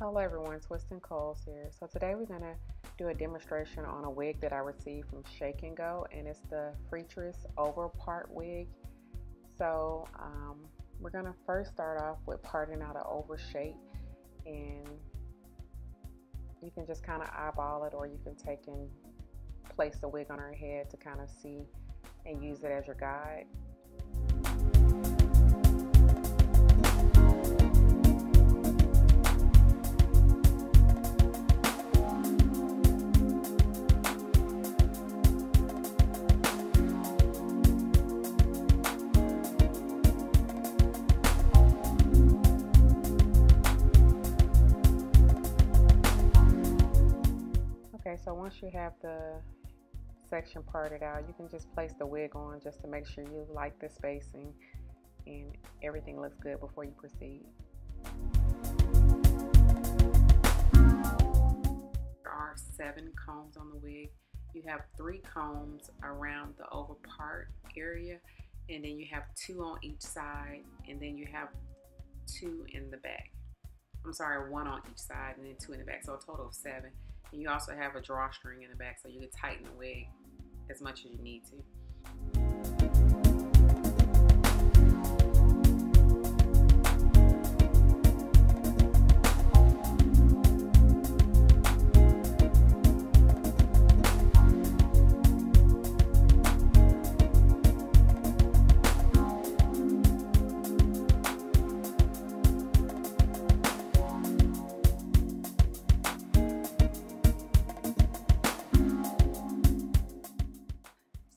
Hello everyone, TwistNCoils here. So today we're going to do a demonstration on a wig that I received from Shake and Go, and it's the Freetress over part wig. So we're going to first start off with parting out an over shape, and you can just kind of eyeball it, or you can take and place the wig on her head to kind of see and use it as your guide. Okay, so once you have the section parted out, you can just place the wig on just to make sure you like the spacing and everything looks good before you proceed. There are 7 combs on the wig. You have 3 combs around the over part area, and then you have 2 on each side, and then you have 2 in the back. I'm sorry, 1 on each side and then 2 in the back, so a total of 7. And you also have a drawstring in the back, so you can tighten the wig as much as you need to.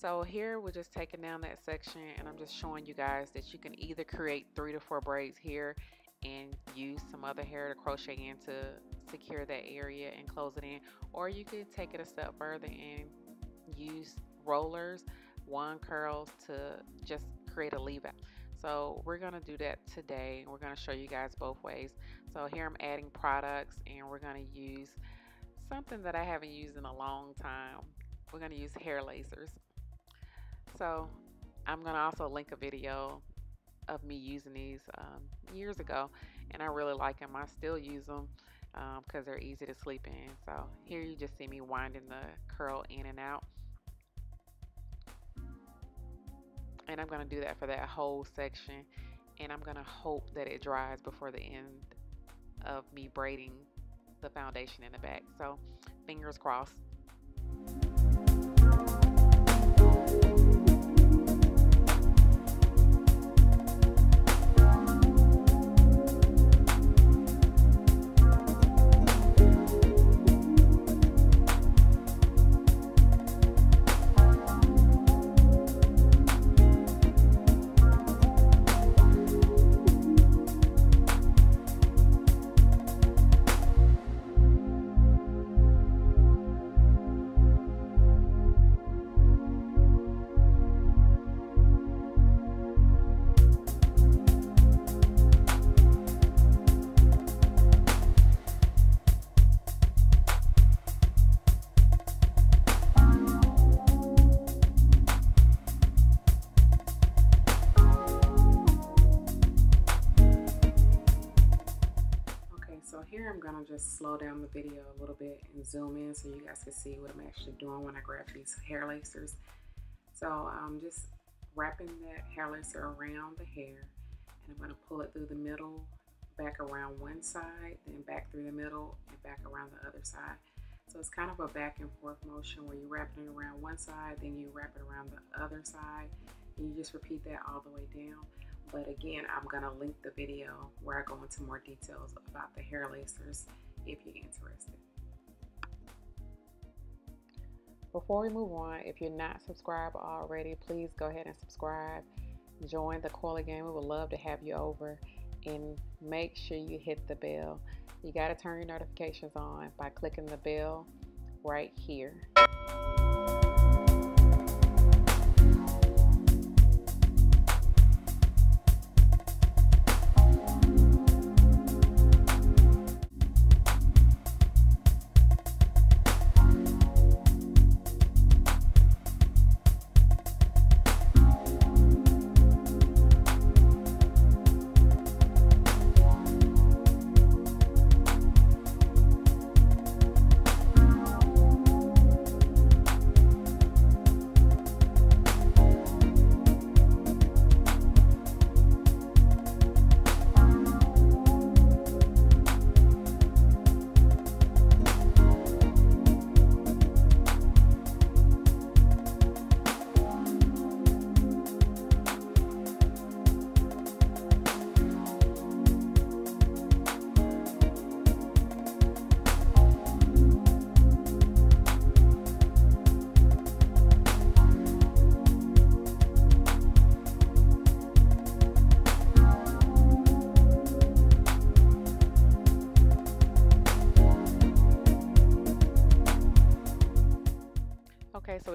So here we're just taking down that section, and I'm just showing you guys that you can either create 3 to 4 braids here and use some other hair to crochet in to secure that area and close it in, or you could take it a step further and use rollers, wand curls to just create a leave out. So we're going to do that today. We're going to show you guys both ways. So here I'm adding products, and we're going to use something that I haven't used in a long time. We're going to use hair lasers. So I'm going to also link a video of me using these years ago, and I really like them. I still use them because they're easy to sleep in. So here you just see me winding the curl in and out. And I'm going to do that for that whole section, and I'm going to hope that it dries before the end of me braiding the foundation in the back. So fingers crossed. So here I'm going to just slow down the video a little bit and zoom in so you guys can see what I'm actually doing when I grab these hair lacers. So I'm just wrapping that hair lacer around the hair, and I'm going to pull it through the middle, back around one side, then back through the middle and back around the other side. So it's kind of a back and forth motion where you wrap it around one side, then you wrap it around the other side, and you just repeat that all the way down. But again, I'm going to link the video where I go into more details about the hair lacers if you're interested. Before we move on, if you're not subscribed already, please go ahead and subscribe. Join the coil game. We would love to have you over, and make sure you hit the bell. You got to turn your notifications on by clicking the bell right here.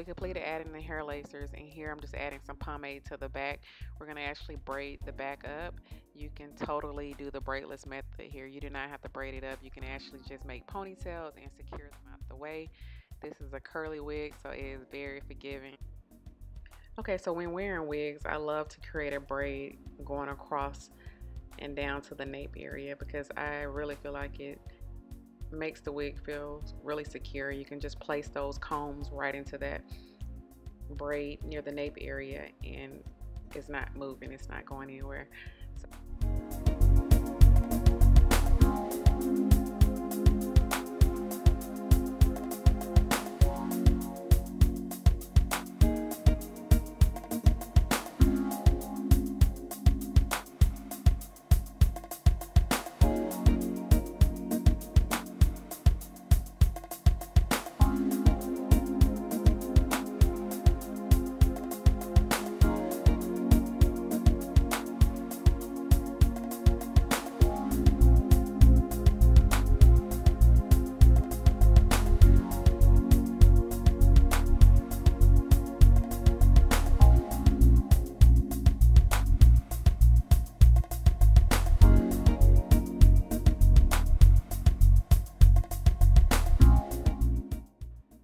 completed adding the hair lacers, and here I'm just adding some pomade to the back. We're going to actually braid the back up. You can totally do the braidless method here. You do not have to braid it up. You can actually just make ponytails and secure them out the way. This is a curly wig, so it is very forgiving. Okay, so when wearing wigs, I love to create a braid going across and down to the nape area because I really feel like it makes the wig feel really secure. You can just place those combs right into that braid near the nape area and it's not moving, it's not going anywhere.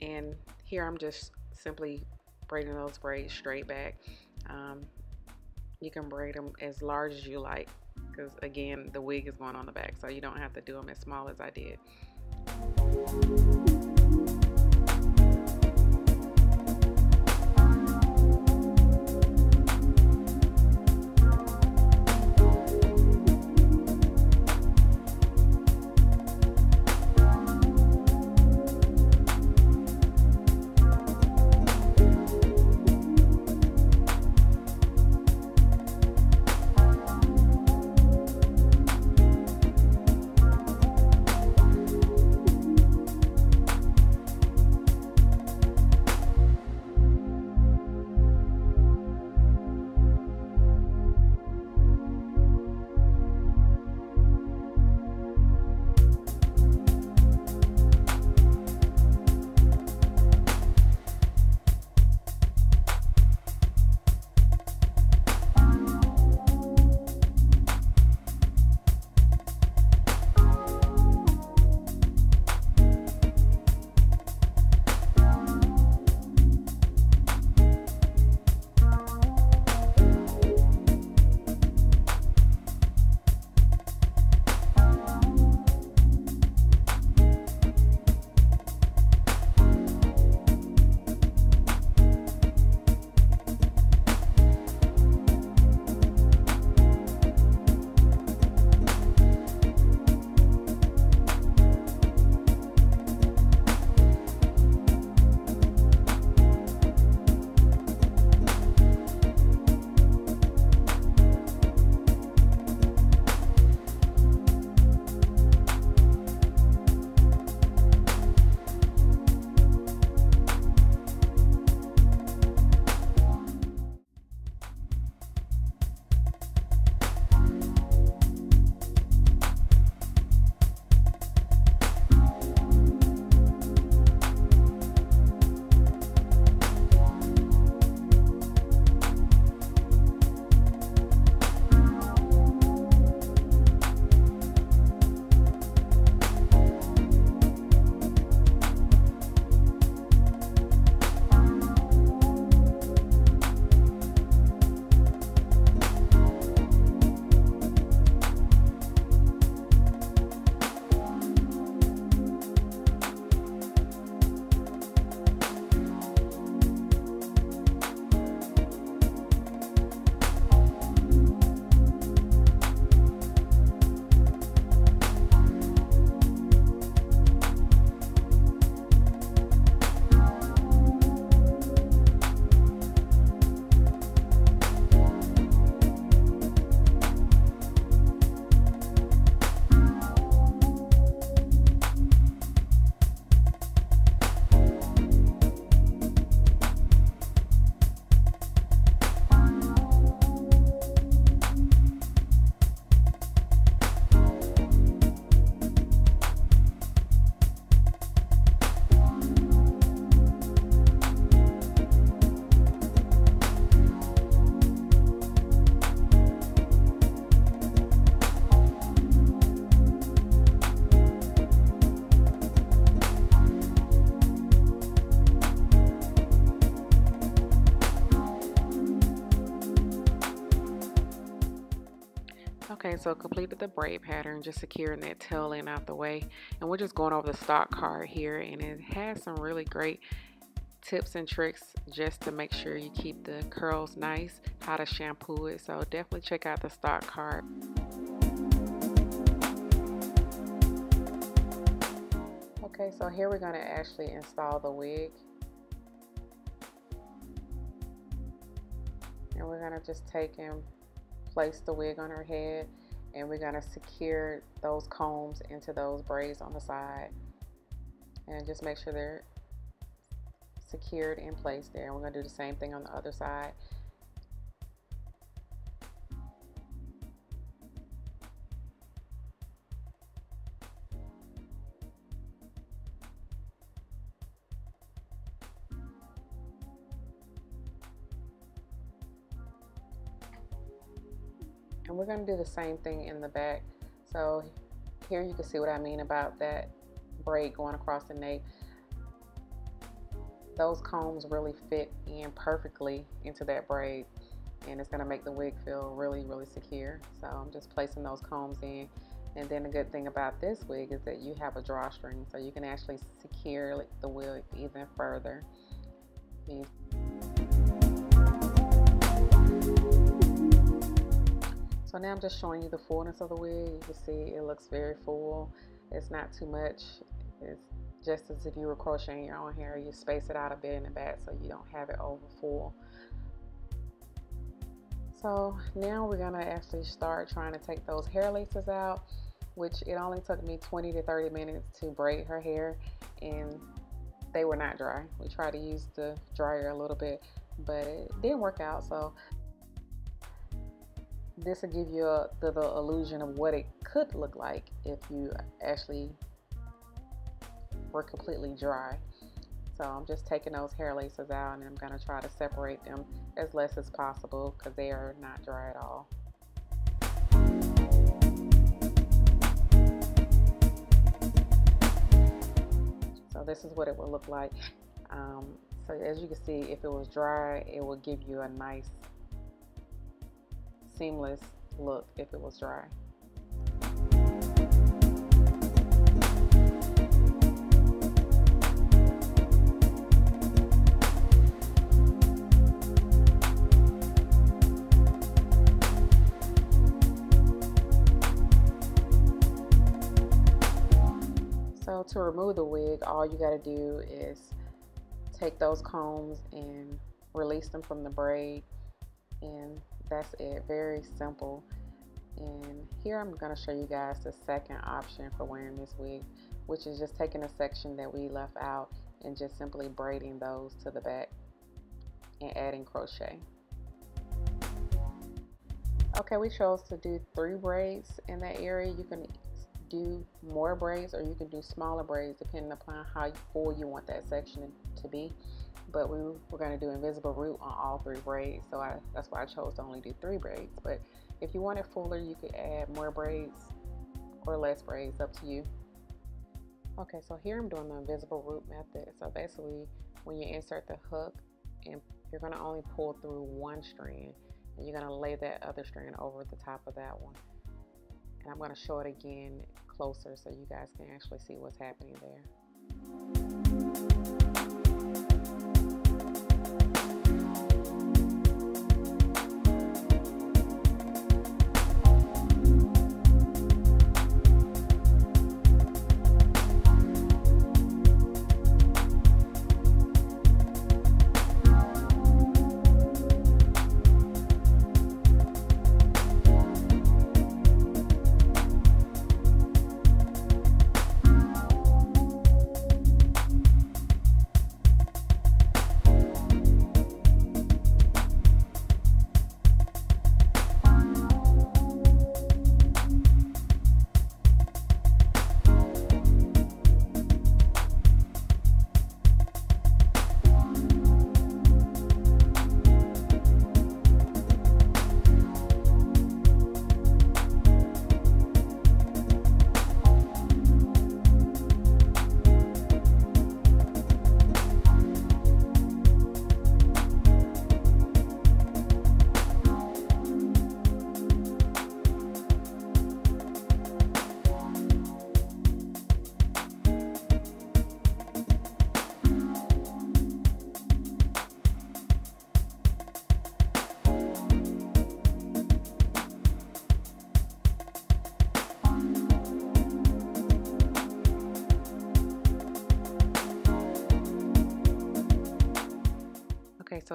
And here I'm just simply braiding those braids straight back. You can braid them as large as you like because again the wig is going on the back, so you don't have to do them as small as I did. Okay, so completed the braid pattern, just securing that tail end out the way. And we're just going over the stock card here, and it has some really great tips and tricks just to make sure you keep the curls nice, how to shampoo it. So definitely check out the stock card. Okay, so here we're going to actually install the wig. And we're going to just take and place the wig on her head, and we're going to secure those combs into those braids on the side, and just make sure they're secured in place there. And we're going to do the same thing on the other side. And we're going to do the same thing in the back. So here you can see what I mean about that braid going across the nape. Those combs really fit in perfectly into that braid, and it's going to make the wig feel really, really secure. So I'm just placing those combs in. And then the good thing about this wig is that you have a drawstring, so you can actually secure the wig even further. So now I'm just showing you the fullness of the wig. You can see it looks very full. It's not too much. It's just as if you were crocheting your own hair. You space it out a bit in the back so you don't have it over full. So now we're gonna actually start trying to take those hair laces out, which it only took me 20 to 30 minutes to braid her hair, and they were not dry. We tried to use the dryer a little bit, but it didn't work out. So this will give you the illusion of what it could look like if you actually were completely dry. So I'm just taking those hair laces out, and I'm going to try to separate them as less as possible because they are not dry at all. So this is what it will look like. So as you can see, if it was dry, it will give you a nice seamless look if it was dry. So to remove the wig, all you got to do is take those combs and release them from the braid, and that's it. Very simple. And here I'm going to show you guys the second option for wearing this wig, which is just taking a section that we left out and just simply braiding those to the back and adding crochet. Okay, we chose to do 3 braids in that area. You can do more braids or you can do smaller braids depending upon how full you want that section to be. But we're going to do invisible root on all 3 braids, so that's why I chose to only do 3 braids. But if you want it fuller, you could add more braids or less braids, up to you. Okay, so here I'm doing the invisible root method. So basically, when you insert the hook, and you're going to only pull through 1 strand, and you're going to lay that other strand over the top of that one. And I'm going to show it again closer so you guys can actually see what's happening there.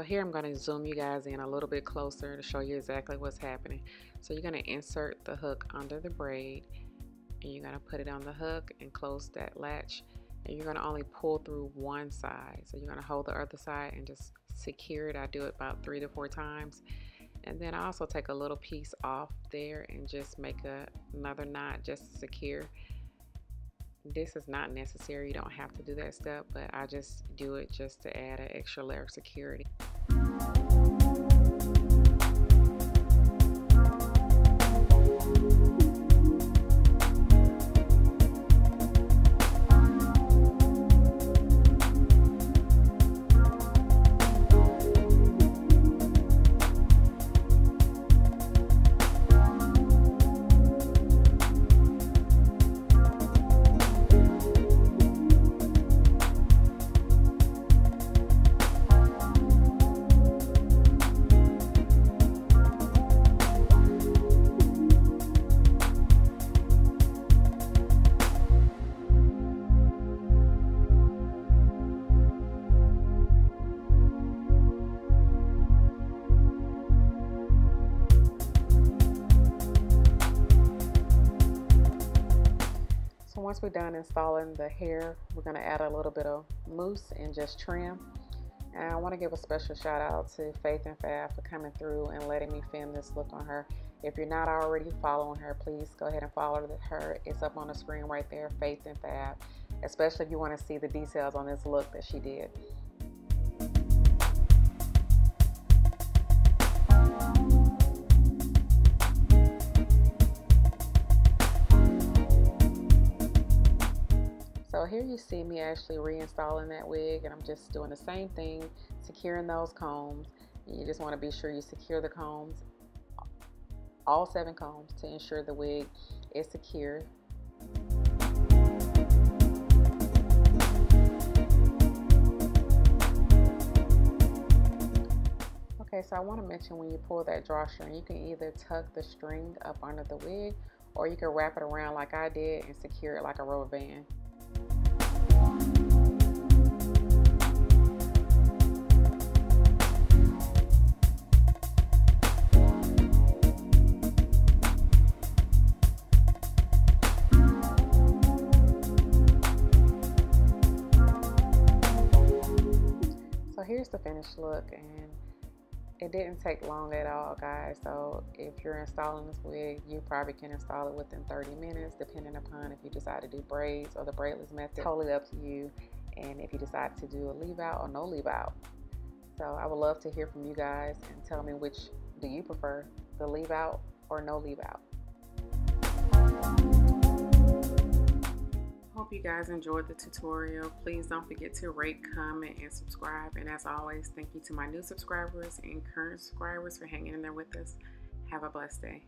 So here I'm going to zoom you guys in a little bit closer to show you exactly what's happening. So you're going to insert the hook under the braid, and you're going to put it on the hook and close that latch, and you're going to only pull through one side. So you're going to hold the other side and just secure it. I do it about 3 to 4 times, and then I also take a little piece off there and just make another knot just to secure. This is not necessary, you don't have to do that step, but I just do it just to add an extra layer of security. Once we're done installing the hair, we're going to add a little bit of mousse and just trim. And I want to give a special shout out to Faith and Fab for coming through and letting me film this look on her. If you're not already following her, please go ahead and follow her. It's up on the screen right there, Faith and Fab, especially if you want to see the details on this look that she did. So here you see me actually reinstalling that wig, and I'm just doing the same thing, securing those combs. And you just want to be sure you secure the combs, all 7 combs, to ensure the wig is secure. Okay, so I want to mention, when you pull that drawstring, you can either tuck the string up under the wig, or you can wrap it around like I did and secure it like a rubber band. So here's the finished look, and it didn't take long at all, guys. So if you're installing this wig, you probably can install it within 30 minutes, depending upon if you decide to do braids or the braidless method. Totally up to you, and if you decide to do a leave out or no leave out. So I would love to hear from you guys and tell me, which do you prefer, the leave out or no leave out? Hope you guys enjoyed the tutorial. Please don't forget to rate, comment, and subscribe. And as always, thank you to my new subscribers and current subscribers for hanging in there with us. Have a blessed day.